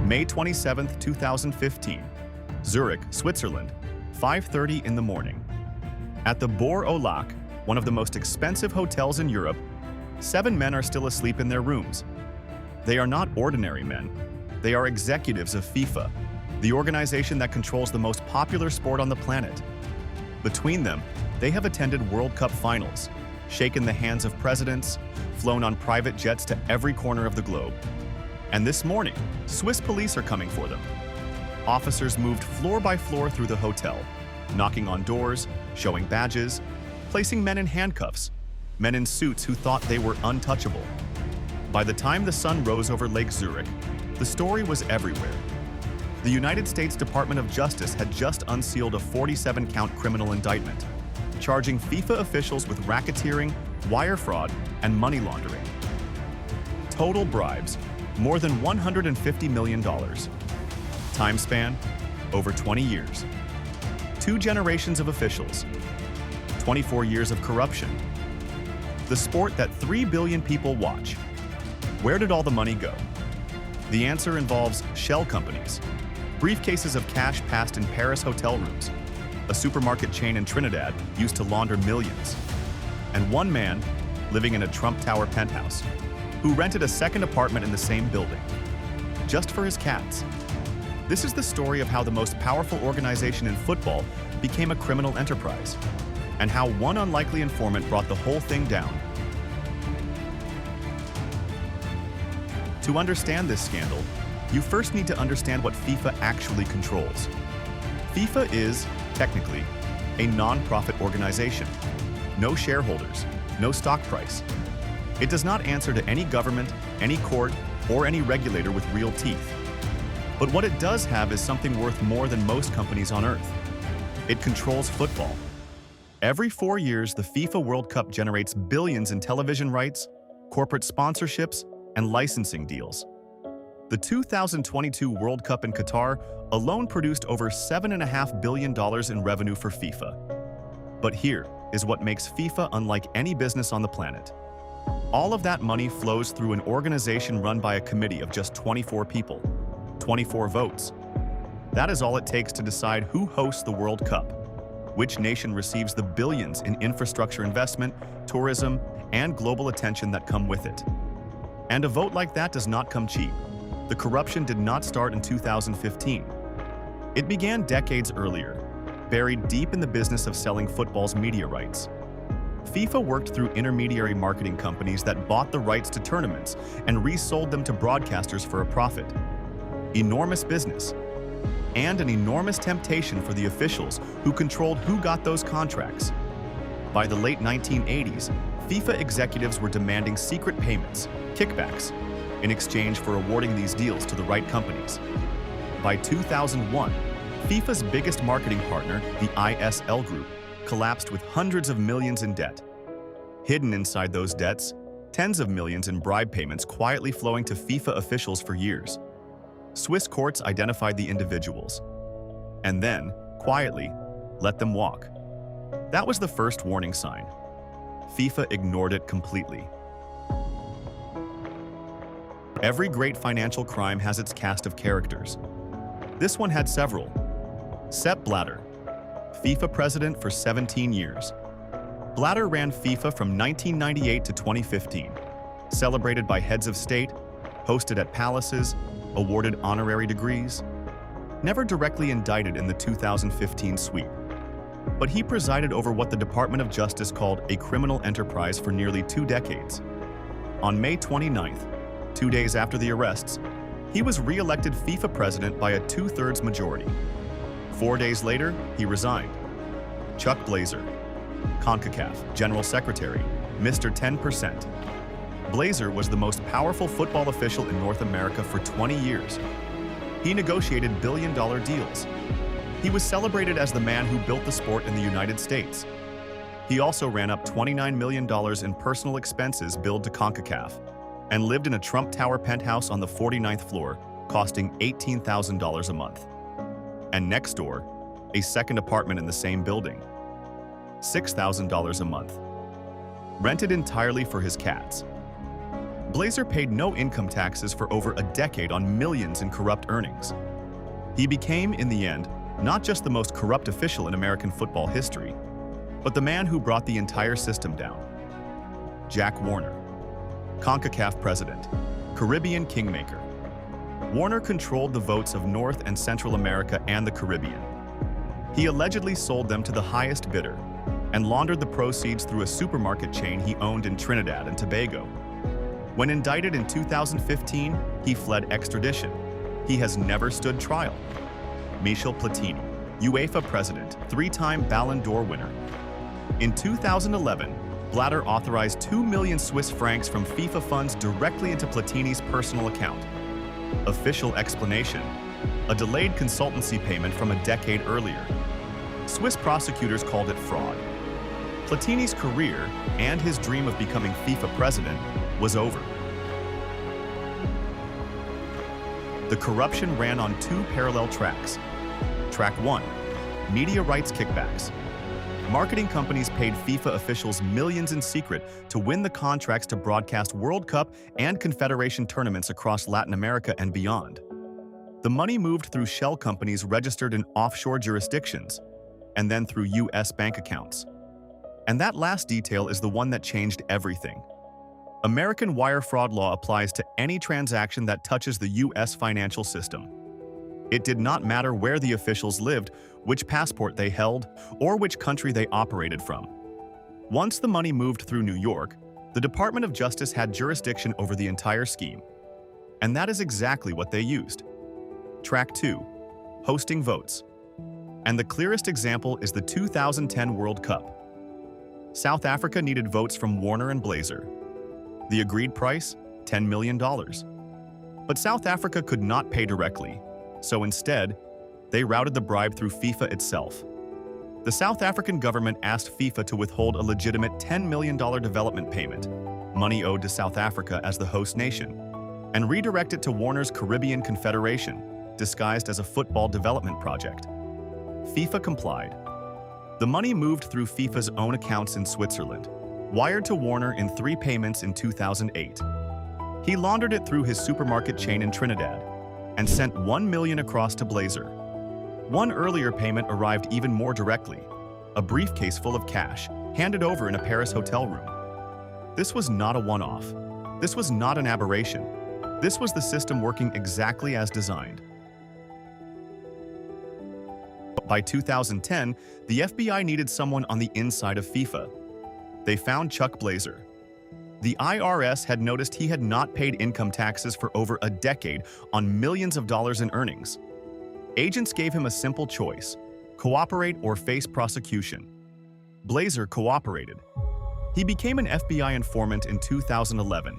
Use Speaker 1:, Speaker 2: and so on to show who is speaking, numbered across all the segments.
Speaker 1: May 27, 2015, Zurich, Switzerland, 5:30 in the morning. At the Boer au Lac, one of the most expensive hotels in Europe, 7 men are still asleep in their rooms. They are not ordinary men. They are executives of FIFA, the organization that controls the most popular sport on the planet. Between them, they have attended World Cup finals, shaken the hands of presidents, flown on private jets to every corner of the globe. And this morning, Swiss police are coming for them. Officers moved floor by floor through the hotel, knocking on doors, showing badges, placing men in handcuffs, men in suits who thought they were untouchable. By the time the sun rose over Lake Zurich, the story was everywhere. The United States Department of Justice had just unsealed a 47-count criminal indictment, charging FIFA officials with racketeering, wire fraud, and money laundering. Total bribes, more than $150 million. Time span, over 20 years. 2 generations of officials. 24 years of corruption. The sport that 3 billion people watch. Where did all the money go? The answer involves shell companies, briefcases of cash passed in Paris hotel rooms, a supermarket chain in Trinidad used to launder millions, and one man living in a Trump Tower penthouse who rented a second apartment in the same building, just for his cats. This is the story of how the most powerful organization in football became a criminal enterprise, and how one unlikely informant brought the whole thing down. To understand this scandal, you first need to understand what FIFA actually controls. FIFA is, technically, a non-profit organization. No shareholders, no stock price. It does not answer to any government, any court, or any regulator with real teeth. But what it does have is something worth more than most companies on Earth. It controls football. Every 4 years, the FIFA World Cup generates billions in television rights, corporate sponsorships, and licensing deals. The 2022 World Cup in Qatar alone produced over $7.5 billion in revenue for FIFA. But here is what makes FIFA unlike any business on the planet. All of that money flows through an organization run by a committee of just 24 people, 24 votes. That is all it takes to decide who hosts the World Cup, which nation receives the billions in infrastructure investment, tourism, and global attention that come with it. And a vote like that does not come cheap. The corruption did not start in 2015. It began decades earlier, buried deep in the business of selling football's media rights. FIFA worked through intermediary marketing companies that bought the rights to tournaments and resold them to broadcasters for a profit. Enormous business. And an enormous temptation for the officials who controlled who got those contracts. By the late 1980s, FIFA executives were demanding secret payments, kickbacks, in exchange for awarding these deals to the right companies. By 2001, FIFA's biggest marketing partner, the ISL Group, collapsed with hundreds of millions in debt. Hidden inside those debts, tens of millions in bribe payments quietly flowing to FIFA officials for years. Swiss courts identified the individuals, and then, quietly, let them walk. That was the first warning sign. FIFA ignored it completely. Every great financial crime has its cast of characters. This one had several. Sepp Blatter, FIFA president for 17 years. Blatter ran FIFA from 1998 to 2015, celebrated by heads of state, hosted at palaces, awarded honorary degrees. Never directly indicted in the 2015 sweep. But he presided over what the Department of Justice called a criminal enterprise for nearly 2 decades. On May 29th, 2 days after the arrests, he was re-elected FIFA president by a 2/3 majority. 4 days later, he resigned. Chuck Blazer, CONCACAF General Secretary, Mr. 10%. Blazer was the most powerful football official in North America for 20 years. He negotiated billion-dollar deals. He was celebrated as the man who built the sport in the United States. He also ran up $29 million in personal expenses billed to CONCACAF and lived in a Trump Tower penthouse on the 49th floor, costing $18,000 a month. And next door, a second apartment in the same building, $6,000 a month, rented entirely for his cats. Blatter paid no income taxes for over a decade on millions in corrupt earnings. He became, in the end, not just the most corrupt official in American football history, but the man who brought the entire system down. Jack Warner, CONCACAF president, Caribbean kingmaker. Warner controlled the votes of North and Central America and the Caribbean. He allegedly sold them to the highest bidder and laundered the proceeds through a supermarket chain he owned in Trinidad and Tobago. When indicted in 2015, he fled extradition. He has never stood trial. Michel Platini, UEFA president, three-time Ballon d'Or winner. In 2011, Blatter authorized 2 million Swiss francs from FIFA funds directly into Platini's personal account. Official explanation: a delayed consultancy payment from a decade earlier. Swiss prosecutors called it fraud. Platini's career and his dream of becoming FIFA president was over. The corruption ran on two parallel tracks. Track 1: media rights kickbacks. Marketing companies paid FIFA officials millions in secret to win the contracts to broadcast World Cup and Confederation tournaments across Latin America and beyond. The money moved through shell companies registered in offshore jurisdictions, and then through U.S. bank accounts. And that last detail is the one that changed everything. American wire fraud law applies to any transaction that touches the U.S. financial system. It did not matter where the officials lived, which passport they held, or which country they operated from. Once the money moved through New York, the Department of Justice had jurisdiction over the entire scheme. And that is exactly what they used. Track 2: hosting votes. And the clearest example is the 2010 World Cup. South Africa needed votes from Warner and Blatter. The agreed price? $10 million. But South Africa could not pay directly, so instead, they routed the bribe through FIFA itself. The South African government asked FIFA to withhold a legitimate $10 million development payment, money owed to South Africa as the host nation, and redirect it to Warner's Caribbean Confederation, disguised as a football development project. FIFA complied. The money moved through FIFA's own accounts in Switzerland, wired to Warner in 3 payments in 2008. He laundered it through his supermarket chain in Trinidad and sent $1 million across to Blatter. One earlier payment arrived even more directly, a briefcase full of cash, handed over in a Paris hotel room. This was not a one-off. This was not an aberration. This was the system working exactly as designed. By 2010, the FBI needed someone on the inside of FIFA. They found Chuck Blatter. The IRS had noticed he had not paid income taxes for over a decade on millions of dollars in earnings. Agents gave him a simple choice: cooperate or face prosecution. Blatter cooperated. He became an FBI informant in 2011,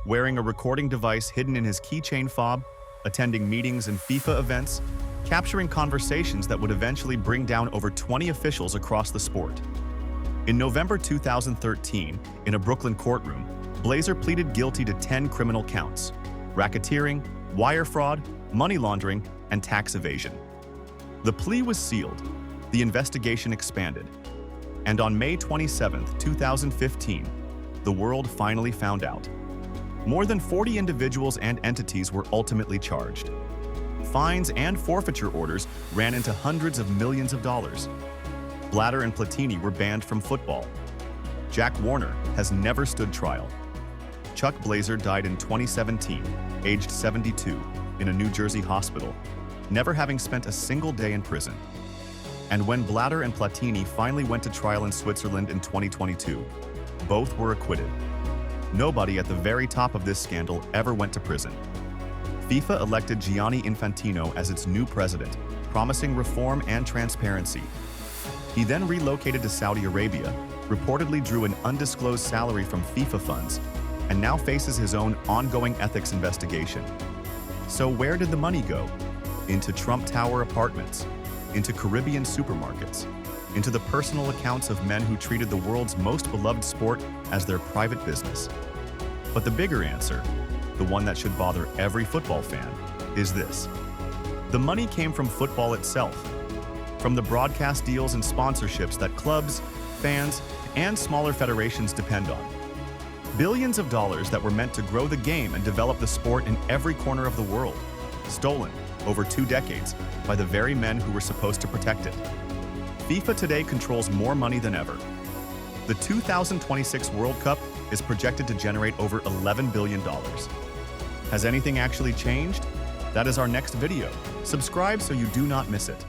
Speaker 1: wearing a recording device hidden in his keychain fob, attending meetings and FIFA events, capturing conversations that would eventually bring down over 20 officials across the sport. In November 2013, in a Brooklyn courtroom, Blatter pleaded guilty to 10 criminal counts: racketeering, wire fraud, money laundering, and tax evasion. The plea was sealed, the investigation expanded, and on May 27, 2015, the world finally found out. More than 40 individuals and entities were ultimately charged. Fines and forfeiture orders ran into hundreds of millions of dollars. Blatter and Platini were banned from football. Jack Warner has never stood trial. Chuck Blatter died in 2017, aged 72, in a New Jersey hospital, never having spent a single day in prison. And when Blatter and Platini finally went to trial in Switzerland in 2022, both were acquitted. Nobody at the very top of this scandal ever went to prison. FIFA elected Gianni Infantino as its new president, promising reform and transparency. He then relocated to Saudi Arabia, reportedly drew an undisclosed salary from FIFA funds, and now faces his own ongoing ethics investigation. So where did the money go? Into Trump Tower apartments, into Caribbean supermarkets, into the personal accounts of men who treated the world's most beloved sport as their private business. But the bigger answer, the one that should bother every football fan, is this. The money came from football itself, from the broadcast deals and sponsorships that clubs, fans, and smaller federations depend on. Billions of dollars that were meant to grow the game and develop the sport in every corner of the world. Stolen, over 2 decades, by the very men who were supposed to protect it. FIFA today controls more money than ever. The 2026 World Cup is projected to generate over $11 billion. Has anything actually changed? That is our next video. Subscribe so you do not miss it.